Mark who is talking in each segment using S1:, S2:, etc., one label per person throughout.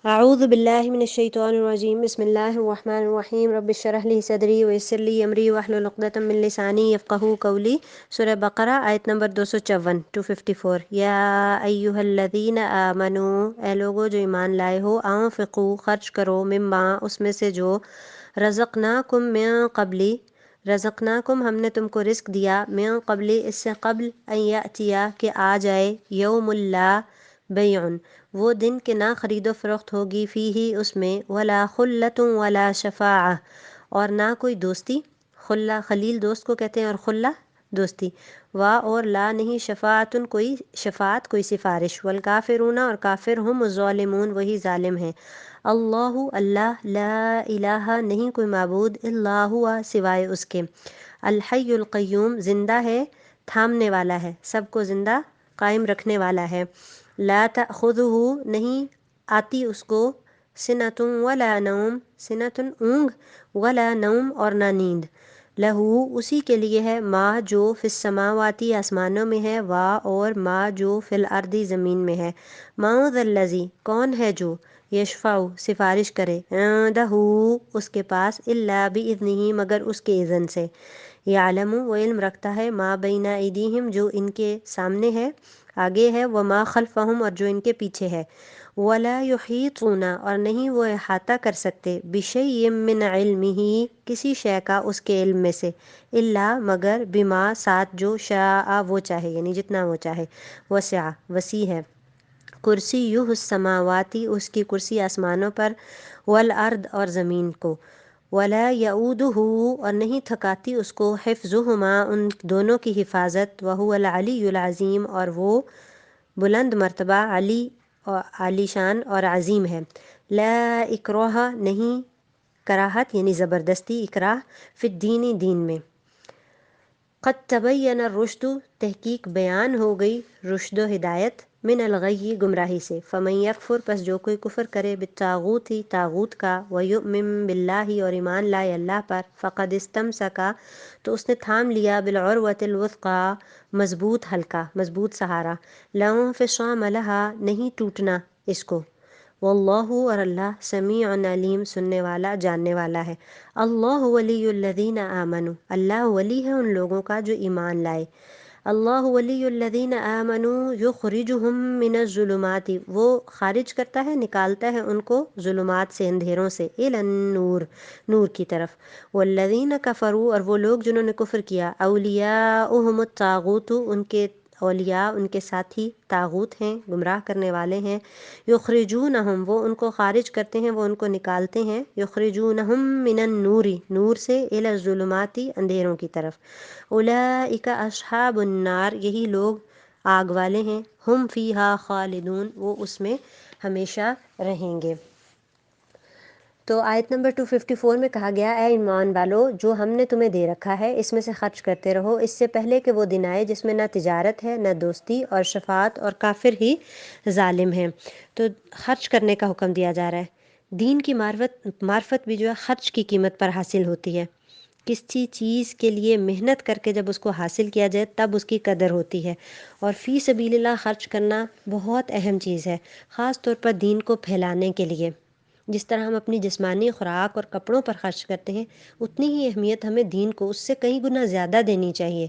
S1: اعوذ باللہ من الشیطان الرجیم بسم اللہ الرحمن الرحیم رب اشرح لی صدری ویسر لی امری واحلل عقدۃ من لسانی یفقہوا قولی۔ سورہ بقرہ آیت نمبر 254 یا ایھا الذین آمنوا، اے لوگو جو ایمان لائے ہو، انفقوا خرچ کرو، مما اس میں سے جو، رزقناکم من قبلی، رزقناکم ہم نے تم کو رزق دیا، من قبلی اس سے قبل، ان یاتیا کہ آ جائے، یوم لا بیع وہ دن کہ نہ خرید و فروخت ہوگی، فیہ اس میں، ولا خلۃ ولا شفاعہ اور نہ کوئی دوستی، خلا خلیل دوست کو کہتے ہیں اور خلا دوستی، وا اور لا نہیں، شفاعتن کوئی شفاعت کوئی سفارش، والکافرون اور کافر ہم الظالمون وہی ظالم ہیں۔ اللہ اللہ، لا الہ نہیں کوئی معبود، الا ہوا سوائے اس کے، الحی القیوم زندہ ہے، تھامنے والا ہے، سب کو زندہ قائم رکھنے والا ہے۔ لا تأخذہ نہیں آتی اس کو، سنۃ ولا نوم، سنۃ اونگ، ولا نوم اور نہ نیند، لہو اسی کے لیے ہے، ما جو فی السماواتی آسمانوں میں ہے، وا اور ما جو فی الارض زمین میں ہے۔ من ذا الذی کون ہے جو، یشفع سفارش کرے، عندہ اس کے پاس، الا باذنہ مگر اس کے اذن سے، یعلم وہ علم رکھتا ہے، ما بین ایدیہم جو ان کے سامنے ہے آگے ہے، وما خلفہم اور جو ان کے پیچھے ہے، ولا یحیطون اور نہیں وہ احاطہ کر سکتے، بشیء من علمہ کسی شے کا اس کے علم میں سے، الا مگر بما ساتھ جو شاء وہ چاہے یعنی جتنا وہ چاہے، وسع وسیع ہے، کرسیہ السماواتی اس کی کرسی آسمانوں پر، والارض اور زمین کو، ولا یعودہ اور نہیں تھکاتی اس کو، حفظہما ان دونوں کی حفاظت، وہو العلی العظیم اور وہ بلند مرتبہ، علی اور عالی شان اور عظیم ہے۔ لا اکراہ نہیں کراہت یعنی زبردستی، اکراہ، فی الدین دین میں، قد تبین الرشد تحقیق بیان ہو گئی رشد و ہدایت، من الغی گمراہی سے، فمن یکفر پس جو کوئی کفر کرے، بالطاغوت طاغوت کا، ویؤمن باللہ اور ایمان لائے اللہ پر، فقد استمسک تو اس نے تھام لیا، بالعروۃ الوثقی مضبوط حلقہ مضبوط سہارا، لا انفصام لہا نہیں ٹوٹنا اس کو، واللہ اور اللہ سمیع علیم سننے والا جاننے والا ہے۔ اللہ ولی الذین آمنوا اللہ ولی ہے ان لوگوں کا جو ایمان لائے، اللہ ولی الذین آمنوا یخرجہم من الظلمات وہ خارج کرتا ہے نکالتا ہے ان کو ظلمات سے اندھیروں سے، الی النور نور کی طرف، والذین کفروا اور وہ لوگ جنہوں نے کفر کیا، اولیاؤہم الطاغوت ان کے اولیاء ان کے ساتھی طاغوت ہیں گمراہ کرنے والے ہیں، یخرجونہم وہ ان کو خارج کرتے ہیں وہ ان کو نکالتے ہیں، یخرجونہم من النور نور سے، الی الظلمات اندھیروں کی طرف، اولئک اصحاب النار یہی لوگ آگ والے ہیں، ہم فیہا خالدون وہ اس میں ہمیشہ رہیں گے۔ تو آیت نمبر 254 میں کہا گیا، اے ایمان والو جو ہم نے تمہیں دے رکھا ہے اس میں سے خرچ کرتے رہو، اس سے پہلے کہ وہ دن آئے جس میں نہ تجارت ہے نہ دوستی اور شفاعت اور کافر ہی ظالم ہیں۔ تو خرچ کرنے کا حکم دیا جا رہا ہے، دین کی معرفت بھی جو ہے خرچ کی قیمت پر حاصل ہوتی ہے، کسی چیز کے لیے محنت کر کے جب اس کو حاصل کیا جائے تب اس کی قدر ہوتی ہے، اور فی سبیل اللہ خرچ کرنا بہت اہم چیز ہے، خاص طور پر دین کو پھیلانے کے لیے۔ جس طرح ہم اپنی جسمانی خوراک اور کپڑوں پر خرچ کرتے ہیں اتنی ہی اہمیت ہمیں دین کو اس سے کئی گنا زیادہ دینی چاہیے۔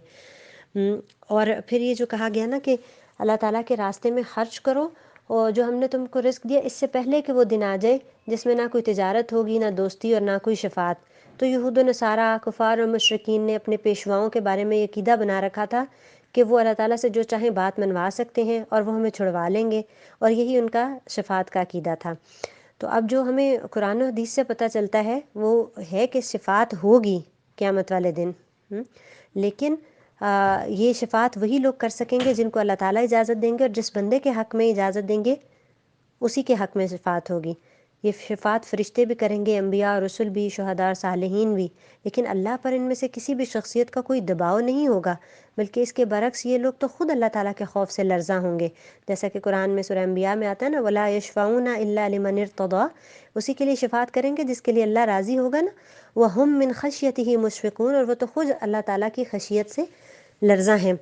S1: اور پھر یہ جو کہا گیا نا کہ اللہ تعالیٰ کے راستے میں خرچ کرو، اور جو ہم نے تم کو رزق دیا اس سے پہلے کہ وہ دن آ جائے جس میں نہ کوئی تجارت ہوگی نہ دوستی اور نہ کوئی شفاعت۔ تو یہود و نصارہ کفار اور مشرکین نے اپنے پیشواؤں کے بارے میں یہ عقیدہ بنا رکھا تھا کہ وہ اللہ تعالیٰ سے جو چاہیں بات منوا سکتے ہیں اور وہ ہمیں چھڑوا لیں گے، اور یہی ان کا شفاعت کا عقیدہ تھا۔ تو اب جو ہمیں قرآن و حدیث سے پتہ چلتا ہے وہ ہے کہ شفاعت ہوگی قیامت والے دن، لیکن یہ شفاعت وہی لوگ کر سکیں گے جن کو اللہ تعالیٰ اجازت دیں گے، اور جس بندے کے حق میں اجازت دیں گے اسی کے حق میں شفاعت ہوگی۔ یہ شفاعت فرشتے بھی کریں گے، انبیاء اور رسل بھی، شہداء اور صالحین بھی، لیکن اللہ پر ان میں سے کسی بھی شخصیت کا کوئی دباؤ نہیں ہوگا، بلکہ اس کے برعکس یہ لوگ تو خود اللہ تعالیٰ کے خوف سے لرزاں ہوں گے، جیسا کہ قرآن میں سورہ انبیاء میں آتا ہے نا، وَلَا يَشْفَعُونَ إِلَّا لِمَنِ ارْتَضَىٰ اسی کے لیے شفاعت کریں گے جس کے لیے اللہ راضی ہوگا نا، وَهُم مِّن خَشْيَتِهِ مُشْفِقُونَ اور وہ تو خود اللہ تعالیٰ کی خشیت سے لرزاں ہیں۔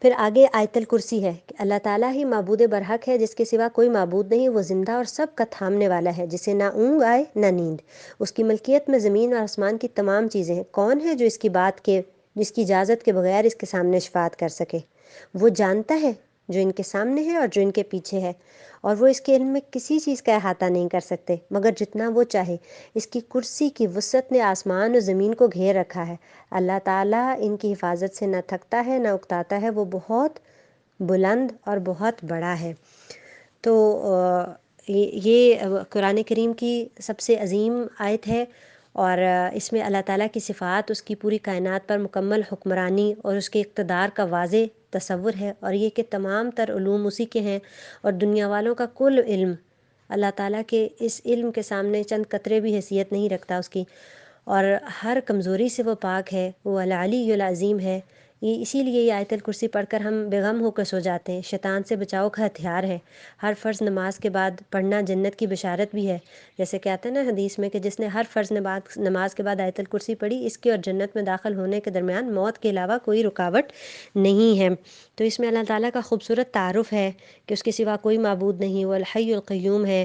S1: پھر آگے آیت الکرسی ہے کہ اللہ تعالیٰ ہی معبود برحق ہے جس کے سوا کوئی معبود نہیں، وہ زندہ اور سب کا تھامنے والا ہے، جسے نہ اونگ آئے نہ نیند، اس کی ملکیت میں زمین اور آسمان کی تمام چیزیں ہیں، کون ہے جو اس کی بات کے، جس کی اجازت کے بغیر اس کے سامنے شفاعت کر سکے؟ وہ جانتا ہے جو ان کے سامنے ہے اور جو ان کے پیچھے ہے، اور وہ اس کے علم میں کسی چیز کا احاطہ نہیں کر سکتے مگر جتنا وہ چاہے، اس کی کرسی کی وسعت نے آسمان اور زمین کو گھیر رکھا ہے، اللہ تعالیٰ ان کی حفاظت سے نہ تھکتا ہے نہ اکتاتا ہے، وہ بہت بلند اور بہت بڑا ہے۔ تو یہ قرآن کریم کی سب سے عظیم آیت ہے، اور اس میں اللہ تعالیٰ کی صفات، اس کی پوری کائنات پر مکمل حکمرانی اور اس کے اقتدار کا واضح تصور ہے، اور یہ کہ تمام تر علوم اسی کے ہیں، اور دنیا والوں کا کل علم اللہ تعالیٰ کے اس علم کے سامنے چند قطرے بھی حیثیت نہیں رکھتا اس کی، اور ہر کمزوری سے وہ پاک ہے، وہ العلی العظیم ہے۔ یہ اسی لیے یہ آیت الکرسی پڑھ کر ہم بے غم ہو کر سو جاتے ہیں، شیطان سے بچاؤ کا ہتھیار ہے۔ ہر فرض نماز کے بعد پڑھنا جنت کی بشارت بھی ہے، جیسے کہ آتا ہے نا حدیث میں کہ جس نے ہر فرض نماز کے بعد آیت الکرسی پڑھی، اس کے اور جنت میں داخل ہونے کے درمیان موت کے علاوہ کوئی رکاوٹ نہیں ہے۔ تو اس میں اللہ تعالیٰ کا خوبصورت تعارف ہے کہ اس کے سوا کوئی معبود نہیں، وہ الحی القیوم ہے،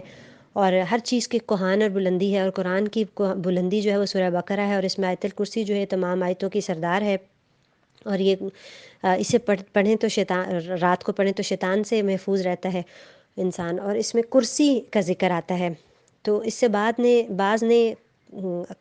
S1: اور ہر چیز کی کوہان اور بلندی ہے، اور قرآن کی بلندی جو ہے وہ سورہ بقرہ ہے، اور اس میں آیت الکرسی جو ہے تمام آیتوں کی سردار ہے، اور یہ اسے پڑھیں تو شیطان، رات کو پڑھیں تو شیطان سے محفوظ رہتا ہے انسان، اور اس میں کرسی کا ذکر آتا ہے۔ تو اس سے بعض نے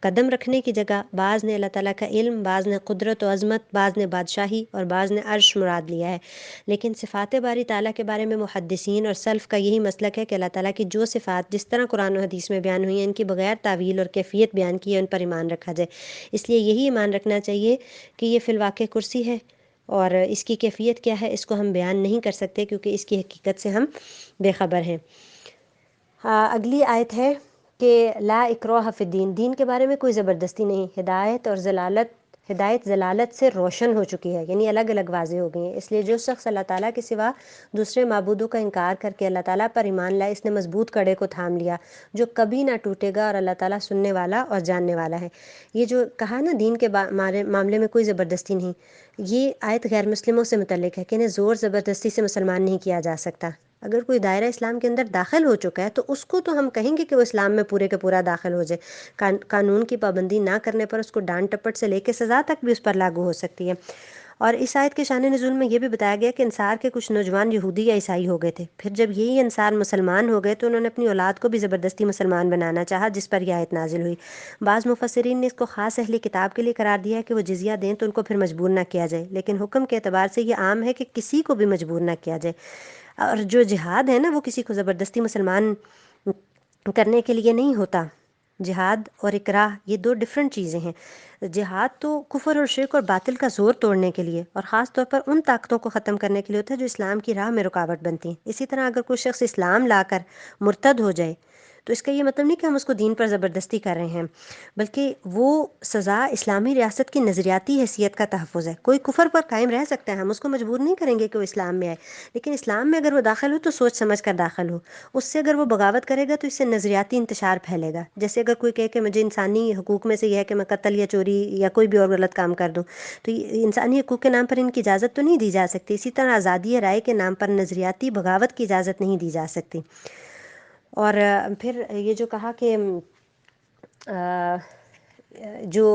S1: قدم رکھنے کی جگہ، بعض نے اللہ تعالیٰ کا علم، بعض نے قدرت و عظمت، بعض نے بادشاہی، اور بعض نے عرش مراد لیا ہے، لیکن صفات باری تعالیٰ کے بارے میں محدثین اور سلف کا یہی مسلک ہے کہ اللہ تعالیٰ کی جو صفات جس طرح قرآن و حدیث میں بیان ہوئی ہیں، ان کی بغیر تعویل اور کیفیت بیان کی ہے، ان پر ایمان رکھا جائے۔ اس لیے یہی ایمان رکھنا چاہیے کہ یہ فی الواقع کرسی ہے، اور اس کی کیفیت کیا ہے اس کو ہم بیان نہیں کر سکتے کیونکہ اس کی حقیقت سے ہم بے خبر ہیں۔ اگلی آیت ہے کہ لا اکراہ فی الدین، دین کے بارے میں کوئی زبردستی نہیں، ہدایت ضلالت سے روشن ہو چکی ہے، یعنی الگ الگ واضح ہو گئی ہیں، اس لیے جو شخص اللہ تعالیٰ کے سوا دوسرے معبودوں کا انکار کر کے اللہ تعالیٰ پر ایمان لائے، اس نے مضبوط کڑے کو تھام لیا جو کبھی نہ ٹوٹے گا، اور اللہ تعالیٰ سننے والا اور جاننے والا ہے۔ یہ جو کہا نا دین کے معاملے میں کوئی زبردستی نہیں، یہ آیت غیر مسلموں سے متعلق ہے کہ انہیں زور زبردستی سے مسلمان نہیں کیا جا سکتا۔ اگر کوئی دائرہ اسلام کے اندر داخل ہو چکا ہے تو اس کو تو ہم کہیں گے کہ وہ اسلام میں پورے کے پورا داخل ہو جائے، قانون کی پابندی نہ کرنے پر اس کو ڈانٹ ٹپٹ سے لے کے سزا تک بھی اس پر لاگو ہو سکتی ہے۔ اور اس آیت کے شان نزول میں یہ بھی بتایا گیا کہ انصار کے کچھ نوجوان یہودی یا عیسائی ہو گئے تھے، پھر جب یہی انصار مسلمان ہو گئے تو انہوں نے اپنی اولاد کو بھی زبردستی مسلمان بنانا چاہا، جس پر یہ آیت نازل ہوئی۔ بعض مفسرین نے اس کو خاص اہل کتاب کے لیے قرار دیا ہے کہ وہ جزیہ دیں تو ان کو پھر مجبور نہ کیا جائے، لیکن حکم کے اعتبار سے یہ عام ہے کہ کسی کو بھی مجبور نہ کیا جائے۔ اور جو جہاد ہے نا وہ کسی کو زبردستی مسلمان کرنے کے لیے نہیں ہوتا، جہاد اور اکراہ یہ دو ڈیفرنٹ چیزیں ہیں۔ جہاد تو کفر اور شرک اور باطل کا زور توڑنے کے لیے اور خاص طور پر ان طاقتوں کو ختم کرنے کے لیے ہوتا ہے جو اسلام کی راہ میں رکاوٹ بنتی ہیں۔ اسی طرح اگر کوئی شخص اسلام لا کر مرتد ہو جائے تو اس کا یہ مطلب نہیں کہ ہم اس کو دین پر زبردستی کر رہے ہیں، بلکہ وہ سزا اسلامی ریاست کی نظریاتی حیثیت کا تحفظ ہے۔ کوئی کفر پر قائم رہ سکتا ہے، ہم اس کو مجبور نہیں کریں گے کہ وہ اسلام میں آئے، لیکن اسلام میں اگر وہ داخل ہو تو سوچ سمجھ کر داخل ہو۔ اس سے اگر وہ بغاوت کرے گا تو اس سے نظریاتی انتشار پھیلے گا، جیسے اگر کوئی کہے کہ مجھے انسانی حقوق میں سے یہ ہے کہ میں قتل یا چوری یا کوئی بھی اور غلط کام کر دوں، تو یہ انسانی حقوق کے نام پر ان کی اجازت تو نہیں دی جا سکتی۔ اسی طرح آزادی رائے کے نام پر نظریاتی بغاوت کی اجازت نہیں دی جا سکتی۔ اور پھر یہ جو کہا کہ جو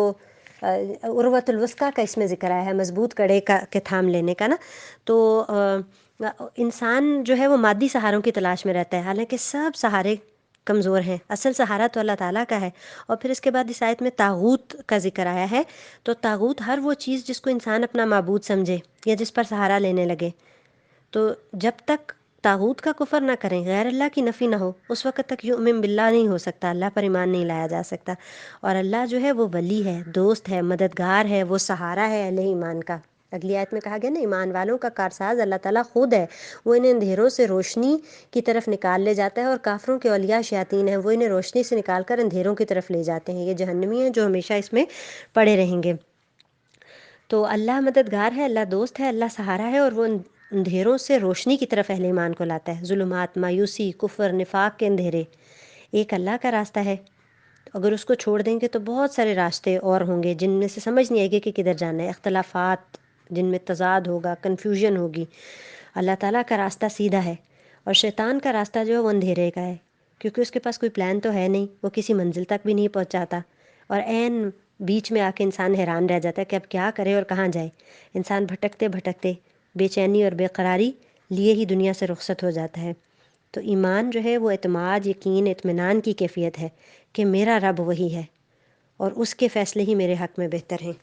S1: عروۃ الوثقیٰ کا اس میں ذکر آیا ہے، مضبوط کڑے کا کے تھام لینے کا نا، تو انسان جو ہے وہ مادی سہاروں کی تلاش میں رہتا ہے، حالانکہ سب سہارے کمزور ہیں، اصل سہارا تو اللہ تعالیٰ کا ہے۔ اور پھر اس کے بعد اس آیت میں طاغوت کا ذکر آیا ہے، تو طاغوت ہر وہ چیز جس کو انسان اپنا معبود سمجھے یا جس پر سہارا لینے لگے، تو جب تک طاغوت کا کفر نہ کریں، غیر اللہ کی نفی نہ ہو، اس وقت تک یؤمن باللہ نہیں ہو سکتا، اللہ پر ایمان نہیں لایا جا سکتا۔ اور اللہ جو ہے وہ ولی ہے، دوست ہے، مددگار ہے، وہ سہارا ہے اہل ایمان کا۔ اگلی آیت میں کہا گیا نا ایمان والوں کا کارساز اللہ تعالیٰ خود ہے، وہ انہیں اندھیروں سے روشنی کی طرف نکال لے جاتا ہے، اور کافروں کے اولیاء شیاطین ہیں، وہ انہیں روشنی سے نکال کر اندھیروں کی طرف لے جاتے ہیں، یہ جہنمی ہیں جو ہمیشہ اس میں پڑے رہیں گے۔ تو اللہ مددگار ہے، اللہ دوست ہے، اللہ سہارا ہے، اور وہ اندھیروں سے روشنی کی طرف اہل ایمان کو لاتا ہے۔ ظلمات، مایوسی، کفر، نفاق کے اندھیرے ایک اللہ کا راستہ ہے، اگر اس کو چھوڑ دیں گے تو بہت سارے راستے اور ہوں گے جن میں سے سمجھ نہیں آئے گی کہ کدھر جانا ہے۔ اختلافات، جن میں تضاد ہوگا، کنفیوژن ہوگی۔ اللہ تعالیٰ کا راستہ سیدھا ہے، اور شیطان کا راستہ جو ہے وہ اندھیرے کا ہے، کیونکہ اس کے پاس کوئی پلان تو ہے نہیں، وہ کسی منزل تک بھی نہیں پہنچاتا، اور عین بیچ میں آ کے انسان حیران رہ جاتا ہے کہ اب کیا کرے اور کہاں جائے۔ انسان بھٹکتے بھٹکتے بے چینی اور بے قراری لیے ہی دنیا سے رخصت ہو جاتا ہے۔ تو ایمان جو ہے وہ اعتماد، یقین، اطمینان کی کیفیت ہے کہ میرا رب وہی ہے اور اس کے فیصلے ہی میرے حق میں بہتر ہیں۔